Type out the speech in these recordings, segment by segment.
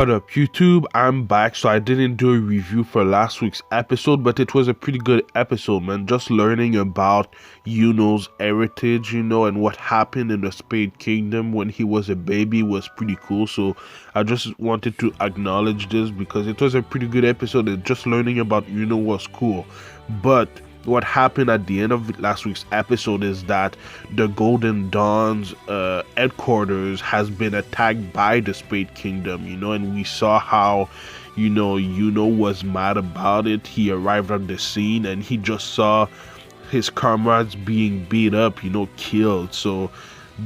What up YouTube? I'm back. So I didn't do a review for last week's episode, but it was a pretty good episode, man. Just learning about Yuno's heritage, and what happened in the Spade Kingdom when he was a baby was pretty cool. So I just wanted to acknowledge this because it was a pretty good episode and just learning about Yuno was cool. But what happened at the end of last week's episode is that the Golden Dawn's headquarters has been attacked by the Spade Kingdom, and we saw how, Yuno was mad about it. He arrived on the scene and he just saw his comrades being beat up, killed. So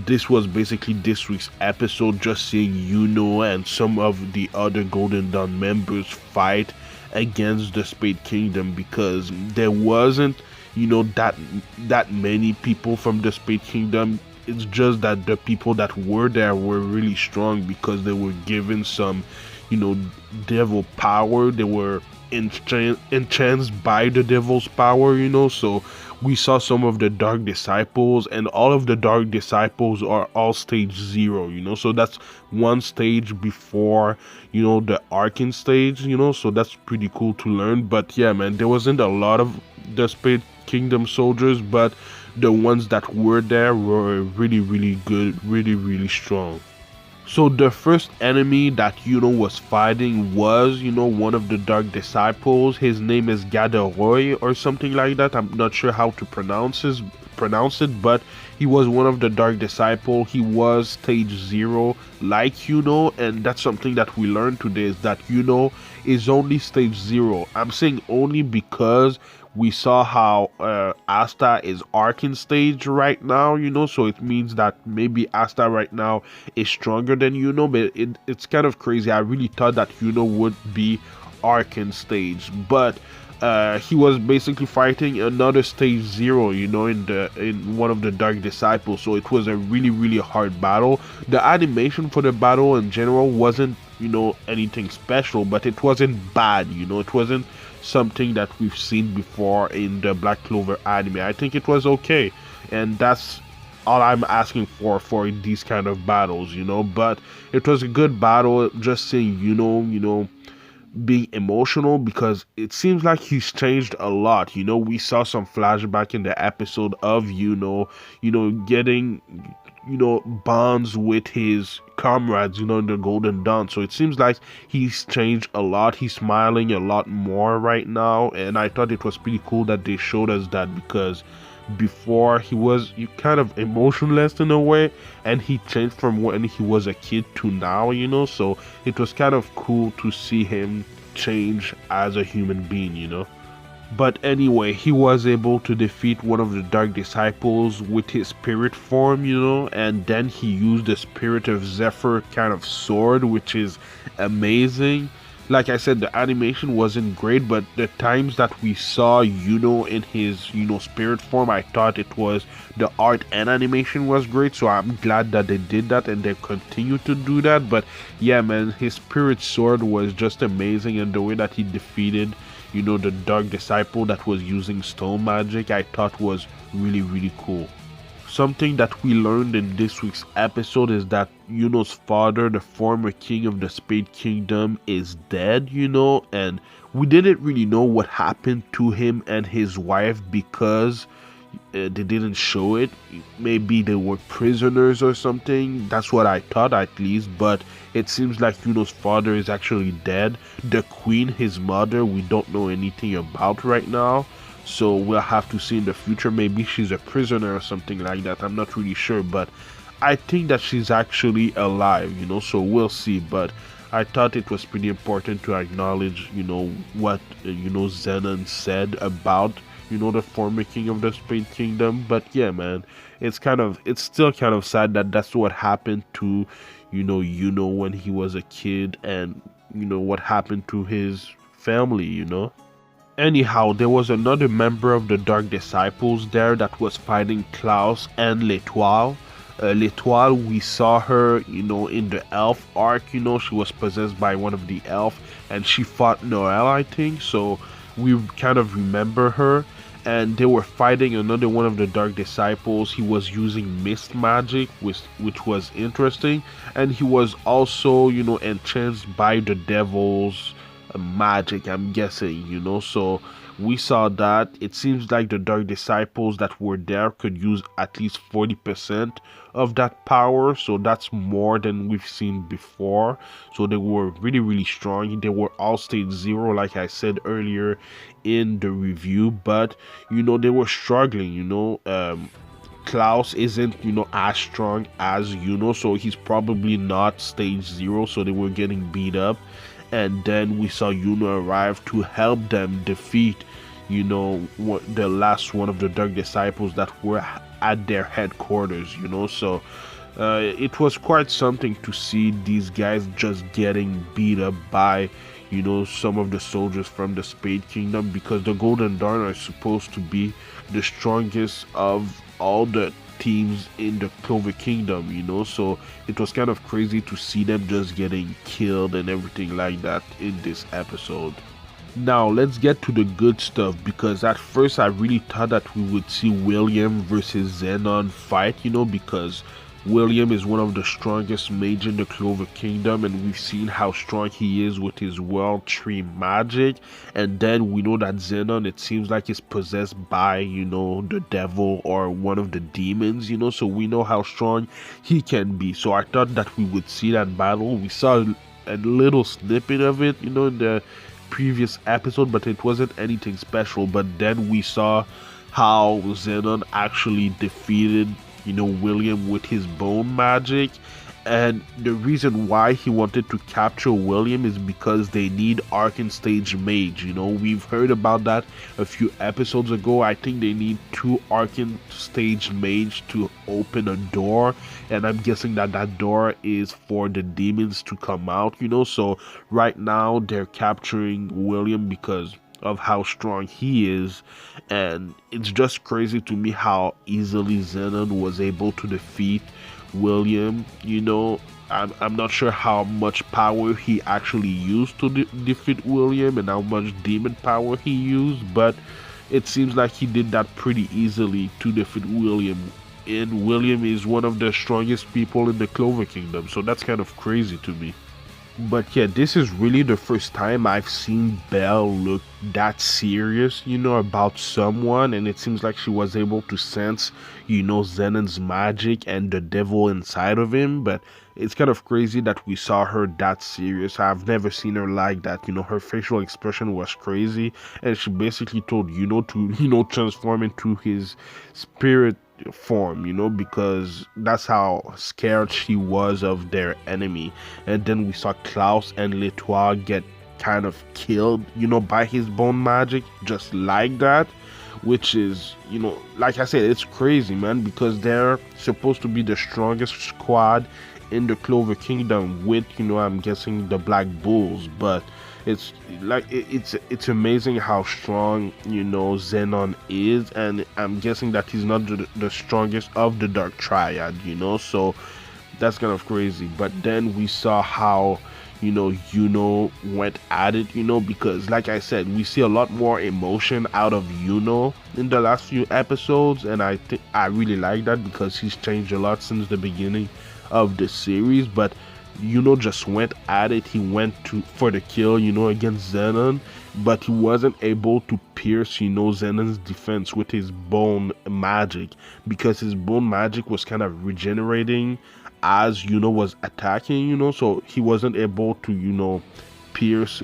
this was basically this week's episode, just seeing Yuno and some of the other Golden Dawn members fight against the Spade Kingdom, because there wasn't that many people from the Spade Kingdom. It's just that the people that were there were really strong because they were given some devil power. They were entranced by the devil's power, so we saw some of the Dark Disciples, and all of the Dark Disciples are all stage 0, so that's one stage before the Arcane stage, so that's pretty cool to learn. But yeah, man, there wasn't a lot of the Spade Kingdom soldiers, but the ones that were there were really good, really strong. So the first enemy that Yuno was fighting was, one of the Dark Disciples. His name is Gaderoy or something like that. I'm not sure how to pronounce it, but he was one of the Dark Disciple. He was stage 0 like Yuno, and that's something that we learned today, is that Yuno is only stage 0. I'm saying only because we saw how Asta is Arcane stage right now, so it means that maybe Asta right now is stronger than Yuno, but it's kind of crazy. I really thought that Yuno would be Arcane stage, but he was basically fighting another stage 0, in one of the Dark Disciples, so it was a really hard battle. The animation for the battle in general wasn't, anything special, but it wasn't bad, it wasn't something that we've seen before in the Black Clover anime. I think it was okay, and that's all I'm asking for these kind of battles, but it was a good battle. Just seeing being emotional, because it seems like he's changed a lot. We saw some flashback in the episode of getting bonds with his comrades in the Golden Dawn. So it seems like he's changed a lot. He's smiling a lot more right now, and I thought it was pretty cool that they showed us that, because before he was kind of emotionless in a way, and he changed from when he was a kid to now, so it was kind of cool to see him change as a human being. But anyway, he was able to defeat one of the Dark Disciples with his spirit form, and then he used the Spirit of Zephyr kind of sword, which is amazing. Like I said, the animation wasn't great, but the times that we saw Yuno in his, spirit form, I thought it was, the art and animation was great. So I'm glad that they did that and they continue to do that. But yeah, man, his spirit sword was just amazing, and the way that he defeated, the Dark Disciple that was using stone magic, I thought was really cool. Something that we learned in this week's episode is that Yuno's father, the former king of the Spade Kingdom, is dead, and we didn't really know what happened to him and his wife, because they didn't show it. Maybe they were prisoners or something. That's what I thought, at least. But it seems like Yuno's father is actually dead. The queen, his mother, we don't know anything about right now, so we'll have to see in the future. Maybe she's a prisoner or something like that. I'm not really sure, but I think that she's actually alive, so we'll see. But I thought it was pretty important to acknowledge, what Zenon said about the former king of the Spade Kingdom. But yeah, man, it's still kind of sad that that's what happened to Yuno when he was a kid, and what happened to his family. Anyhow, there was another member of the Dark Disciples there that was fighting Klaus and L'Etoile. L'Etoile, we saw her, in the elf arc, she was possessed by one of the elf, and she fought Noel, I think. So we kind of remember her. And they were fighting another one of the Dark Disciples. He was using mist magic, which was interesting, and he was also, entranced by the devil's magic, I'm guessing, so we saw that it seems like the Dark Disciples that were there could use at least 40% of that power, so that's more than we've seen before. So they were really, really strong. They were all stage 0, like I said earlier in the review, but they were struggling. Klaus isn't, as strong as so he's probably not stage 0, so they were getting beat up. And then we saw arrive to help them defeat, the last one of the Dark Disciples that were at their headquarters, so it was quite something to see these guys just getting beat up by, some of the soldiers from the Spade Kingdom, because the Golden Dawn are supposed to be the strongest of all the teams in the Clover Kingdom, so it was kind of crazy to see them just getting killed and everything like that in this episode. Now let's get to the good stuff, because at first I really thought that we would see William versus Zenon fight, because William is one of the strongest mages in the Clover Kingdom, and we've seen how strong he is with his World Tree magic. And then we know that Zenon, it seems like, is possessed by, the devil or one of the demons, so we know how strong he can be. So I thought that we would see that battle. We saw a little snippet of it, in the previous episode, but it wasn't anything special. But then we saw how Zenon actually defeated William with his bone magic. And the reason why he wanted to capture William is because they need Arcane Stage Mage. We've heard about that a few episodes ago. I think they need 2 Arcane Stage Mage to open a door, and I'm guessing that that door is for the demons to come out, so right now they're capturing William because of how strong he is. And it's just crazy to me how easily Zenon was able to defeat William. I'm not sure how much power he actually used to defeat William and how much demon power he used, but it seems like he did that pretty easily to defeat William. And William is one of the strongest people in the Clover Kingdom, so that's kind of crazy to me. But yeah, this is really the first time I've seen Belle look that serious, about someone, and it seems like she was able to sense, Zenon's magic and the devil inside of him. But it's kind of crazy that we saw her that serious. I've never seen her like that. Her facial expression was crazy, and she basically told to, transform into his spirit form, because that's how scared she was of their enemy. And then we saw Klaus and L'Etoile get kind of killed, by his bone magic, just like that, which is, like I said, it's crazy, man, because they're supposed to be the strongest squad in the Clover Kingdom with, I'm guessing the Black Bulls. But it's like it's amazing how strong Zenon is, and I'm guessing that he's not the strongest of the Dark Triad, so that's kind of crazy. But then we saw how went at it, because like I said, we see a lot more emotion out of in the last few episodes, and I think I really like that because he's changed a lot since the beginning of the series. But just went at it. He went for the kill, against Zenon, but he wasn't able to pierce, Zenon's defense with his bone magic, because his bone magic was kind of regenerating as was attacking, so he wasn't able to, pierce,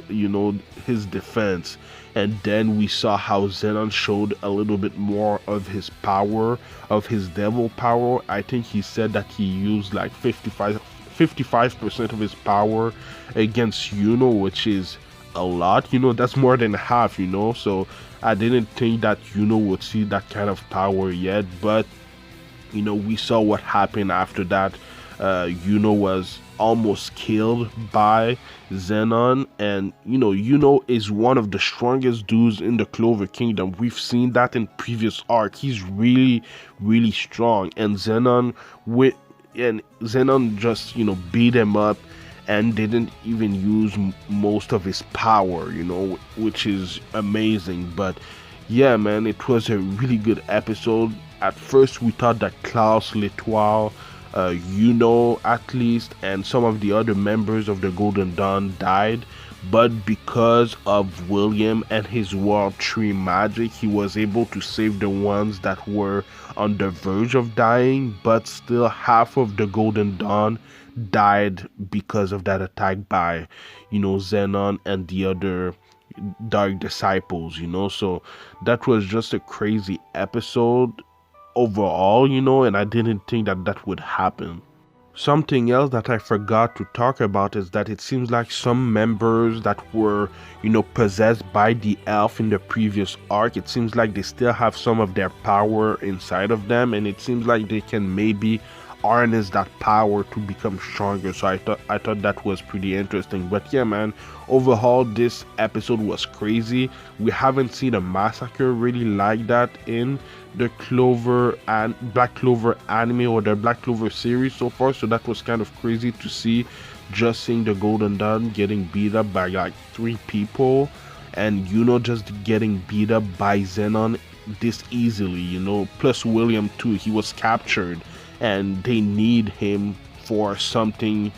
his defense. And then we saw how Zenon showed a little bit more of his power, of his devil power. I think he said that he used like 55% of his power against which is a lot. That's more than half, so I didn't think that would see that kind of power yet. But we saw what happened after that. Was almost killed by Zenon, and is one of the strongest dudes in the Clover Kingdom. We've seen that in previous arc. He's really, really strong, and Zenon just beat him up. and didn't even use most of his power, you know, which is amazing. But yeah, man, it was a really good episode. At first, we thought that Klaus Litoile, you know, at least, and some of the other members of the Golden Dawn died, but because of William and his World Tree magic, he was able to save the ones that were on the verge of dying. But still, half of the Golden Dawn died because of that attack by, you know, Xenon and the other Dark Disciples, you know. So that was just a crazy episode overall, you know, and I didn't think that that would happen. Something else that I forgot to talk about is that it seems like some members that were, you know, possessed by the elf in the previous arc, it seems like they still have some of their power inside of them, and it seems like they can maybe harness that power to become stronger. So I thought that was pretty interesting. But yeah, man, overall this episode was crazy. We haven't seen a massacre really like that in the Clover and Black Clover anime or the Black Clover series so far, so that was kind of crazy to see. Just seeing the Golden Dawn getting beat up by like 3 people, and you know, just getting beat up by Xenon this easily, you know, plus William too, he was captured and they need him for something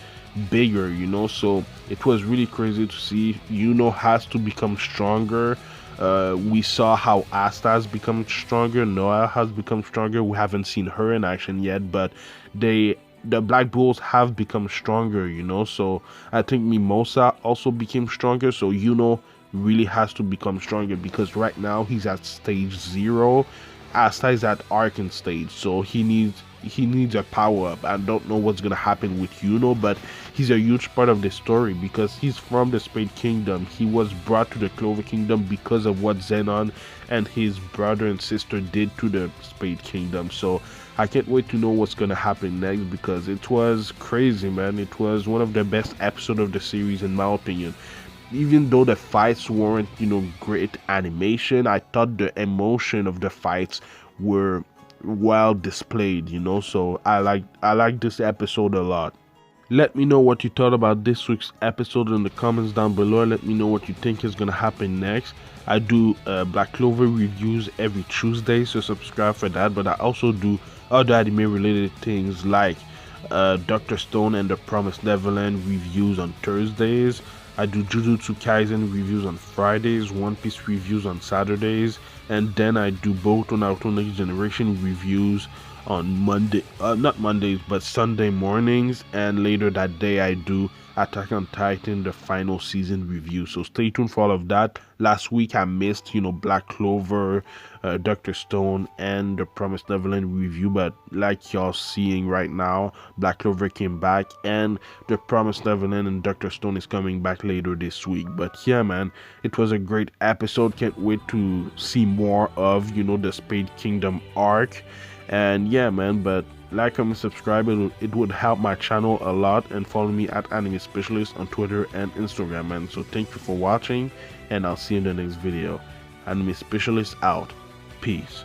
bigger, you know. So it was really crazy to see. Yuno has to become stronger. We saw how Asta has become stronger, Noah has become stronger. We haven't seen her in action yet, but the Black Bulls have become stronger, you know. So I think Mimosa also became stronger. So Yuno really has to become stronger, because right now he's at stage 0. Asta is at Arcan stage, so he needs a power up. I don't know what's gonna happen with Yuno, but he's a huge part of the story because he's from the Spade Kingdom. He was brought to the Clover Kingdom because of what Xenon and his brother and sister did to the Spade Kingdom. So I can't wait to know what's gonna happen next, because it was crazy, man. It was one of the best episodes of the series in my opinion. Even though the fights weren't, you know, great animation, I thought the emotion of the fights were well displayed, you know. So I like this episode a lot. Let me know what you thought about this week's episode in the comments down below. Let me know what you think is gonna happen next. I do Black Clover reviews every Tuesday, so subscribe for that. But I also do other anime related things like Dr. Stone and the Promised Neverland reviews on Thursdays. I do Jujutsu Kaisen reviews on Fridays, One Piece reviews on Saturdays, and then I do Boruto Naruto Next Generation reviews on not Mondays, but Sunday mornings, and later that day I do Attack on Titan, the final season review. So stay tuned for all of that. Last week I missed, you know, Black Clover, Dr. Stone, and the Promised Neverland review, but like y'all seeing right now, Black Clover came back, and the Promised Neverland and Dr. Stone is coming back later this week. But yeah, man, it was a great episode. Can't wait to see more of, you know, the Spade Kingdom arc. And yeah, man, but like, comment, subscribe. It would help my channel a lot, and follow me at Anime Specialist on Twitter and Instagram, man. So thank you for watching, and I'll see you in the next video. Anime Specialist out. Peace.